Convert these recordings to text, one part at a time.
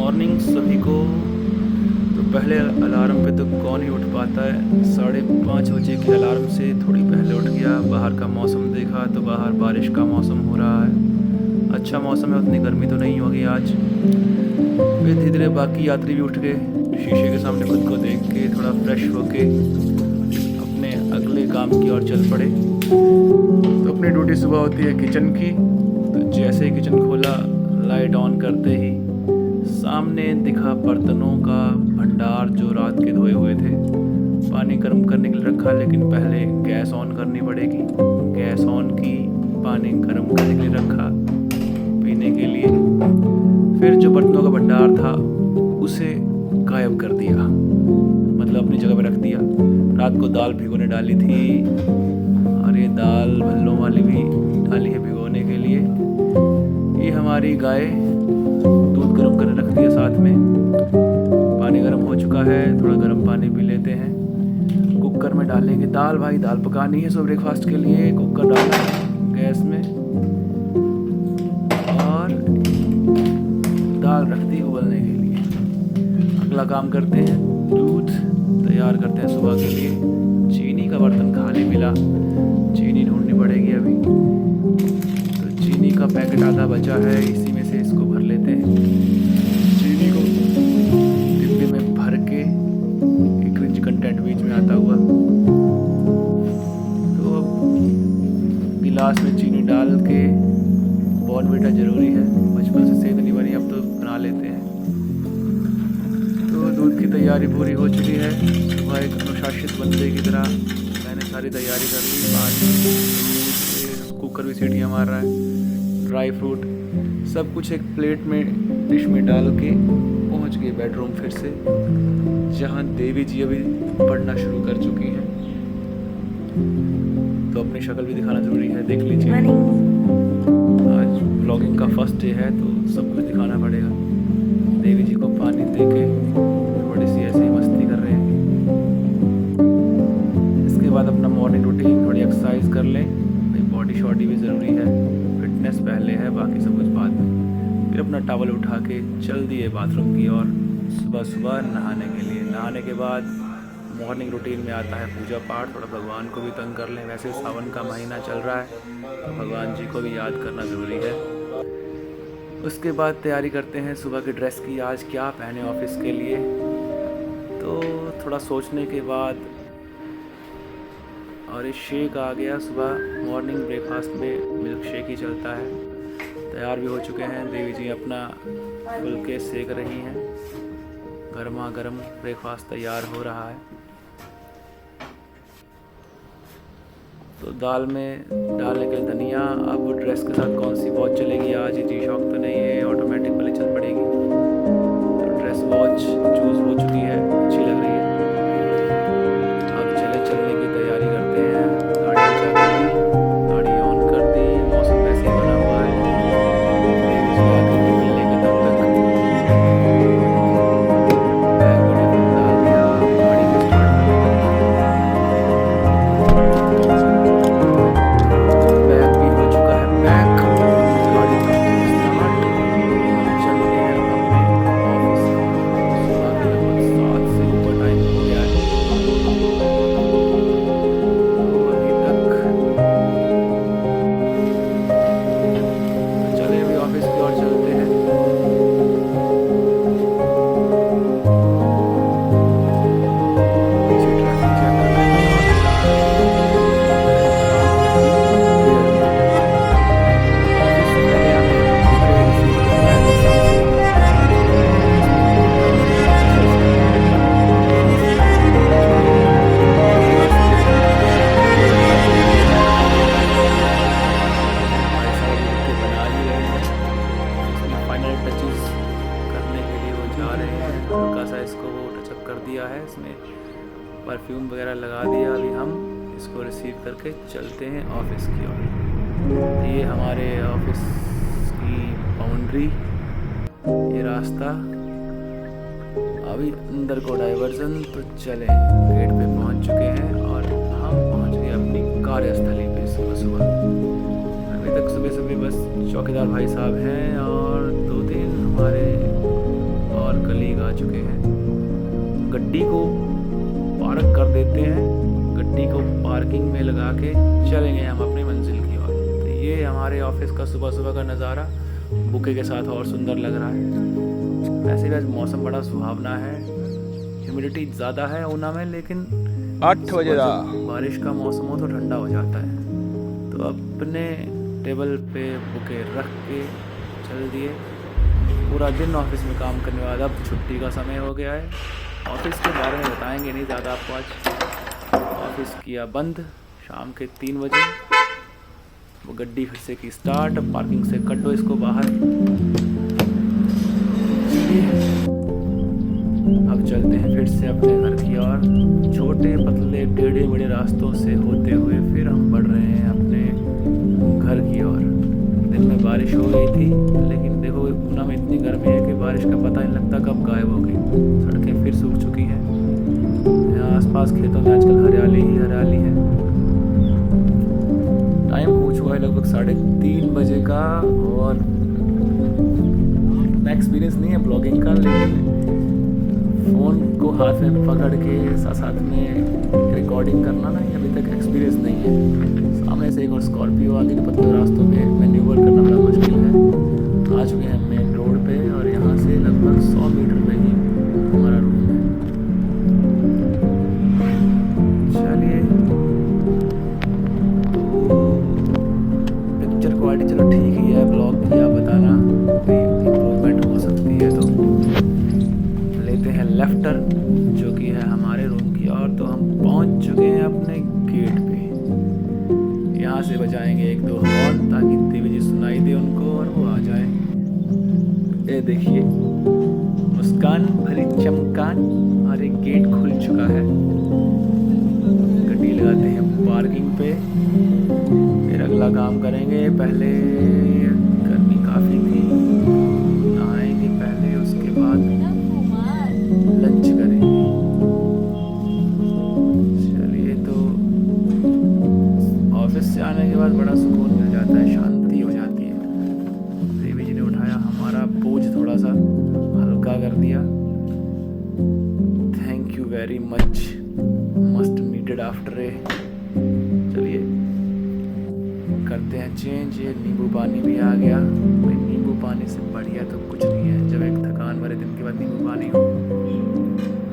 Morning सभी को। तो पहले अलार्म पे तो कौन ही उठ पाता है। 5:30 बजे के अलार्म से थोड़ी पहले उठ गया। बाहर का मौसम देखा तो बाहर बारिश का मौसम हो रहा है। अच्छा मौसम है, उतनी गर्मी तो नहीं होगी आज। फिर धीरे धीरे बाकी यात्री भी उठ गए। शीशे के सामने खुद को देख के थोड़ा फ्रेश होके अपने अगले काम की ओर चल पड़े। तो अपनी ड्यूटी सुबह होती है किचन की। तो जैसे ही किचन खोला, लाइट ऑन करते ही सामने दिखा बर्तनों का भंडार जो रात के धोए हुए थे। पानी गर्म करने के लिए रखा, लेकिन पहले गैस ऑन करनी पड़ेगी। गैस ऑन की, पानी गर्म करने के लिए रखा पीने के लिए। फिर जो बर्तनों का भंडार था उसे गायब कर दिया, मतलब अपनी जगह पर रख दिया। रात को दाल भिगोने डाली थी, और ये दाल भल्लों वाली भी डाली है भिगोने के लिए। ये हमारी गाय दूध गर्म करने रख दिया साथ में। पानी गर्म हो चुका है, थोड़ा गर्म पानी पी लेते हैं। कुकर में डालेंगे दाल। भाई दाल पकानी है, सो ब्रेकफास्ट के लिए कुकर डाला गैस में और दाल रख दी उबलने के लिए। अगला काम करते हैं, दूध तैयार करते हैं सुबह के लिए। चीनी का बर्तन खाली मिला, चीनी ढूंढनी पड़ेगी अभी। तो चीनी का पैकेट आधा बचा है, इसी में से इसको भर लेते हैं। चीनी को डिब्बे में भर के, एक रिच कंटेंट बीच में आता हुआ। तो अब गिलास में चीनी डाल के, बॉर्नविटा जरूरी है, बचपन से सेहत नहीं बनी, अब तो बना लेते हैं। तो दूध की तैयारी पूरी हो चुकी है। सुबह एक अनुशासित बंदे की तरह मैंने सारी तैयारी कर ली। कुकर भी सीटियाँ मार रहा है। ड्राई फ्रूट सब कुछ एक प्लेट में, डिश में डाल के पहुंच गए बेडरूम फिर से, जहां देवी जी अभी पढ़ना शुरू कर चुकी हैं। तो अपनी शक्ल भी दिखाना ज़रूरी है, देख लीजिए। आज ब्लॉगिंग का फर्स्ट डे है तो सब कुछ दिखाना पड़ेगा। देवी जी को पानी दे के थोड़ी सी ऐसे ही मस्ती कर रहे हैं। इसके बाद अपना मॉर्निंग रूटीन, थोड़ी एक्सरसाइज कर लें। बॉडी शॉडी भी ज़रूरी है, फिटनेस पहले है, बाकी सब कुछ बाद में। फिर अपना टॉवल उठा के चल दिए बाथरूम की ओर, सुबह सुबह नहाने के लिए। नहाने के बाद मॉर्निंग रूटीन में आता है पूजा पाठ। थोड़ा भगवान को भी तंग कर लें, वैसे सावन का महीना चल रहा है तो भगवान जी को भी याद करना ज़रूरी है। उसके बाद तैयारी करते हैं सुबह की ड्रेस की, आज क्या पहने ऑफिस के लिए। तो थोड़ा सोचने के बाद, और ये शेक आ गया। सुबह मॉर्निंग ब्रेकफास्ट में मिल्क शेक ही चलता है। तैयार भी हो चुके हैं, देवी जी अपना फुलके सेक रही हैं। गर्मा गर्म ब्रेकफास्ट तैयार हो रहा है। तो दाल में डालने के लिए धनिया। अब ड्रेस के साथ कौन सी वॉच चलेगी आज, ये जी शॉक तो नहीं है, ऑटोमेटिक वाली चल पड़ेगी। तो ड्रेस वॉच चूज़ हो चुकी है, अच्छी लग रही है। अब चलने की तैयारी करते हैं। गाड़ी ऑन कर दी, मौसम वैसे ही बना हुआ है। देवी जी आके निकलने के तब तक बैग वगैरह डाल दिया, गाड़ी को स्टार्ट कर लेते हैं। बैग भी हो चुका है पैक, गाड़ी को स्टार्ट। चलते हैं अपने ऑफिस। सुबह के लगभग 7 से ऊपर टाइम हो गया है। ऑफिस की ओर चलते हैं। पीछे ट्रैफिक चल रहा है। ऑफिस से पहले हमें रिसीव करना है बना ही रहे हैं। फाइनल टचेस करने के लिए वो जा रहे हैं। हल्का सा इसको वो टचअप कर दिया है, इसमें परफ्यूम वगैरह लगा दिया। अभी हम इसको रिसीव करके चलते हैं ऑफिस की ओर। ये हमारे ऑफिस की बाउंड्री, ये रास्ता। अभी अंदर को डाइवर्जन। तो चलें, गेट पे पहुंच चुके हैं और हम पहुंच गए अपनी कार्यस्थली पे सुबह सुबह। अभी तक सुबह बस चौकीदार भाई साहब हैं और 2-3 हमारे चुके हैं। गड्डी को पार्क कर देते हैं, गड्डी को पार्किंग में लगा के चलेंगे हम अपनी मंजिल की ओर। तो ये हमारे ऑफिस का सुबह सुबह का नज़ारा बुके के साथ और सुंदर लग रहा है। वैसे भी आज मौसम बड़ा सुहावना है, ह्यूमिडिटी ज़्यादा है ऊना में, लेकिन 8 बजे बारिश का मौसम हो तो ठंडा हो जाता है। तो अपने टेबल पे बुके रख के चल दिए। पूरा दिन ऑफिस में काम करने के बाद अब छुट्टी का समय हो गया है। ऑफिस के बारे में बताएंगे नहीं ज़्यादा आपको आज। ऑफिस किया बंद शाम के 3 बजे। वो गड्डी फिर से की स्टार्ट, पार्किंग से कटो इसको बाहर। अब चलते हैं फिर से अपने घर की ओर। छोटे पतले टेढ़े मेढ़े रास्तों से होते हुए फिर हम बढ़ रहे हैं अपने घर की ओर। दिन में बारिश हो गई थी, लेकिन देखो ऊना में इतनी गर्मी है कि बारिश का पता नहीं लगता कब गायब हो गई। सड़कें फिर सूख चुकी हैं। यहाँ आसपास खेतों में आजकल हरियाली ही हरियाली है। टाइम हो चुका है लगभग 3:30 बजे का। और इतना एक्सपीरियंस नहीं है ब्लॉगिंग का, लेकिन फ़ोन को हाथ में पकड़ के साथ में रिकॉर्डिंग करना ना, ये अभी तक एक्सपीरियंस नहीं है। सामने से एक और स्कॉर्पियो आ गई तो पतले रास्तों पे मैन्यूवर करना बड़ा मुश्किल है। आ चुके हैं मेन रोड पे और यहाँ से लगभग 100 मीटर पे ही हमारा रूम है। चलिए, पिक्चर क्वालिटी चलो ठीक ही है, ब्लॉग किया बताना कोई इम्प्रूवमेंट हो सकती है तो। लेते हैं लेफ्ट टर्न जो कि है हमारे रूम की ओर। तो हम पहुंच चुके हैं अपने गेट पे। यहाँ से बजाएंगे 1-2 हॉर्न ताकि देवी जी सुनाई दे उनको और वो आ जाए। ये देखिए, मुस्कान भरी चमकान और एक गेट खुल चुका है। गड्डी लगाते हैं पार्किंग पे, फिर अगला काम करेंगे। पहले गर्मी काफ़ी थी, नहाएंगे पहले, उसके बाद लंच करेंगे। चलिए, तो ऑफिस से आने के बाद बड़ा सुकून मिल जाता है, शांति हो जाती है। देवी जी ने उठाया हमारा बोझ, थोड़ा सा हल्का कर दिया। Thank you very much, must needed after a. चलिए करते हैं चेंज। ये नींबू पानी भी आ गया। भाई नींबू पानी से बढ़िया तो कुछ नहीं है जब एक थकान भरे दिन के बाद नींबू पानी हो।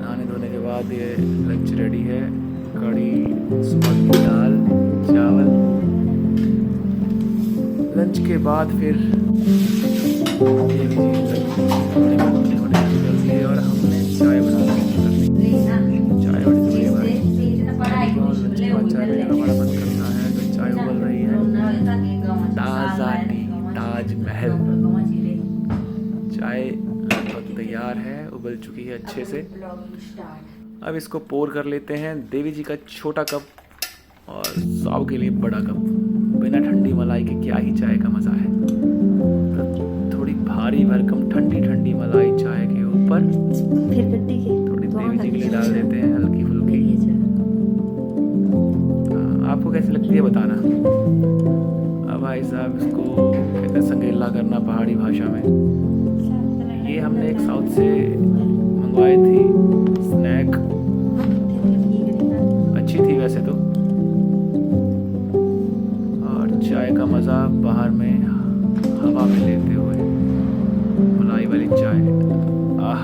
नहाने धोने के बाद ये लंच रेडी है। कड़ी, सुबह की दाल, चावल। लंच के बाद फिर ये भी बड़ी बड़ी होने शुरू कर दी और हमने चाय बनाना शुरू कर दी। चाय बड़ी बड़ी भाई, लंच के बाद चाय पीने का बड़ा मन करता है। तो चाय उबल रही है, ताज़ा टी, ताजमहल। चाय लगभग तैयार है, उबल चुकी है अच्छे से। अब इसको पोर कर लेते हैं। देवी जी का छोटा कप और साव के लिए बड़ा कप। बिना ठंडी मलाई के क्या ही चाय का मज़ा है। तो थोड़ी भारी भरकम ठंडी ठंडी मलाई चाय के ऊपर थोड़ी देवी जी के लिए डाल देते हैं, हल्की फुल्की। आपको कैसी लगती है बताना। अब भाई साहब, इसको कहते हैं संगेला करना पहाड़ी भाषा में। ये हमने एक साउथ से मंगवाई थी स्नैक, अच्छी थी वैसे तो। और चाय का मज़ा बाहर में हवा में लेते हुए, मलाई वाली चाय, आह,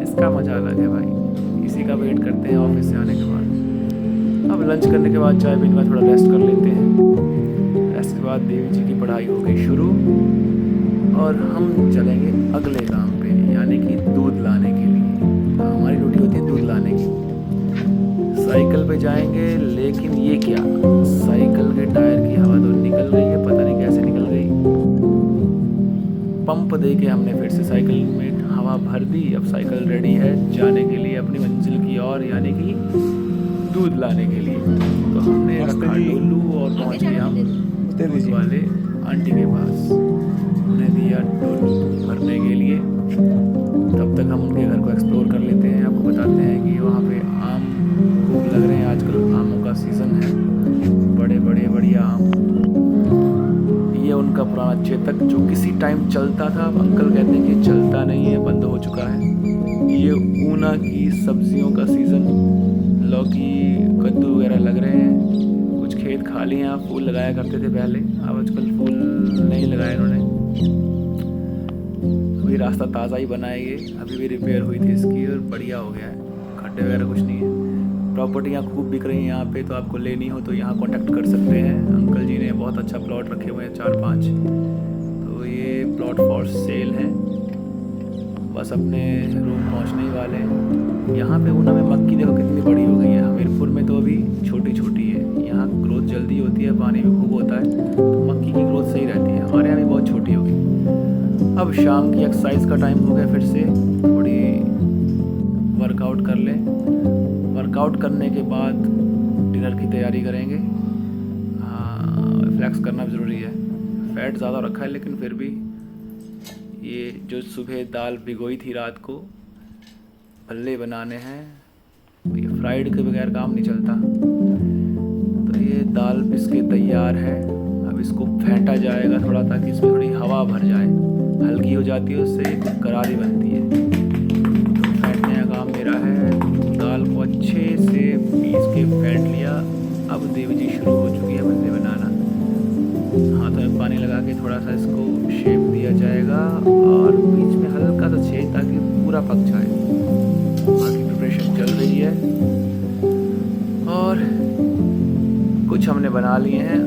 इसका मज़ा अलग है भाई। इसी का वेट करते हैं ऑफिस से आने के बाद। अब लंच करने के बाद चाय पीने के बाद थोड़ा रेस्ट कर लेते हैं। रेस्ट के बाद देवी जी की पढ़ाई हो गई शुरू और हम चलेंगे अगले काम पे, यानी कि दूध लाने के लिए। हमारी ड्यूटी होती है दूध लाने की। साइकिल पे जाएंगे, लेकिन ये क्या, साइकिल के टायर की हवा तो निकल गई है, पता नहीं कैसे निकल गई। पंप दे के हमने फिर से साइकिल में हवा भर दी। अब साइकिल रेडी है जाने के लिए अपनी मंजिल की ओर, यानी कि दूध लाने के लिए। तो हमने रखा डोलू और पहुंच गए हम दूध वाले आंटी के पास। उन्हें दिया डोलू भरने के लिए। तब तक हम उनके घर को एक्सप्लोर कर लेते हैं। आपको बताते हैं कि वहाँ पे आम खूब लग रहे हैं, आजकल आमों का सीज़न है। बड़े बड़े बढ़िया आम। ये उनका पुराना चेतक जो किसी टाइम चलता था, अब अंकल कहते हैं कि चलता नहीं है, बंद हो चुका है। ये ऊना की सब्जियों का सीज़न, लौकी कद्दू वगैरह लग रहे हैं। कुछ खेत खाली हैं, यहाँ फूल लगाया करते थे पहले, अब आजकल फूल नहीं लगाए इन्होंने। अभी रास्ता ताज़ा ही बना है, ये अभी भी रिपेयर हुई थी इसकी और बढ़िया हो गया है, खड्डे वगैरह कुछ नहीं है। प्रॉपर्टियाँ खूब बिक रही हैं यहाँ पे, तो आपको लेनी हो तो यहाँ कांटेक्ट कर सकते हैं। अंकल जी ने बहुत अच्छा प्लॉट रखे हुए हैं 4-5, तो ये प्लॉट फॉर सेल है। बस अपने रूम पहुँचने ही वाले हैं। यहाँ पे ऊना में मक्की देखो कितनी बड़ी हो गई है, हमीरपुर में तो अभी छोटी छोटी है। यहाँ ग्रोथ जल्दी होती है, पानी भी खूब होता है, तो मक्की की ग्रोथ सही रहती है। हमारे यहाँ भी बहुत छोटी हो गई। अब शाम की एक्सरसाइज का टाइम हो गया, फिर से थोड़ी वर्कआउट कर लें। वर्कआउट करने के बाद डिनर की तैयारी करेंगे। फ्लैक्स करना भी ज़रूरी है, फैट ज़्यादा रखा है लेकिन फिर भी। ये जो सुबह दाल भिगोई थी रात को, भल्ले बनाने हैं। ये फ्राइड के बगैर काम नहीं चलता। तो ये दाल पिस के तैयार है। अब इसको फेंटा जाएगा थोड़ा, ताकि इसमें थोड़ी हवा भर जाए, हल्की हो जाती है, उससे करारी बनती है। तो फेंटने का काम मेरा है। दाल को अच्छे से पीस के फेंट लिया। अब देवी जी शुरू हो चुकी है भल्ले बनाना। हाथों में पानी लगा के थोड़ा सा इसको शेप दिया जाएगा और बीच में हल्का सा छेद, ताकि पूरा पक जाए। बाकी प्रिपरेशन चल रही है और कुछ हमने बना लिए हैं।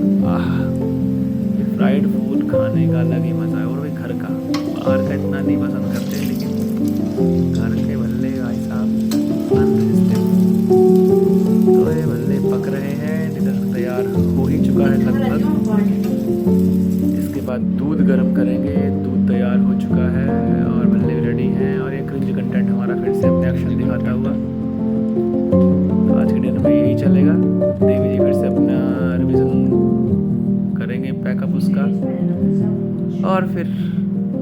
ये फ्राइड फूड खाने का अलग ही मज़ा है, और भी घर का। बाहर का इतना नहीं पसंद करते, लेकिन घर के भल्ले भाई साहब अनरेजिस्टेबल। तो ये भल्ले पक रहे हैं, डिनर तैयार हो ही चुका है लगभग। इसके बाद दूध गर्म करेंगे। दूध तैयार हो चुका है और भल्ले भी रेडी हैं। और एक क्रिंज कंटेंट हमारा फिर से अपने एक्शन दिखाता हुआ। तो आज के डिनर में यही चलेगा। देवी जी फिर से अपना रिवीजन करेंगे, पैकअप उसका, और फिर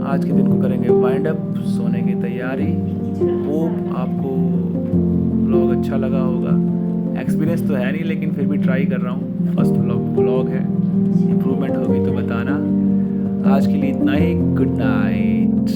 आज के दिन को करेंगे वाइंड अप, सोने की तैयारी। होप आपको व्लॉग अच्छा लगा होगा। एक्सपीरियंस तो है नहीं, लेकिन फिर भी ट्राई कर रहा हूँ। फर्स्ट व्लॉग है, इम्प्रूवमेंट होगी तो बताना। आज के लिए इतना ही। Good night.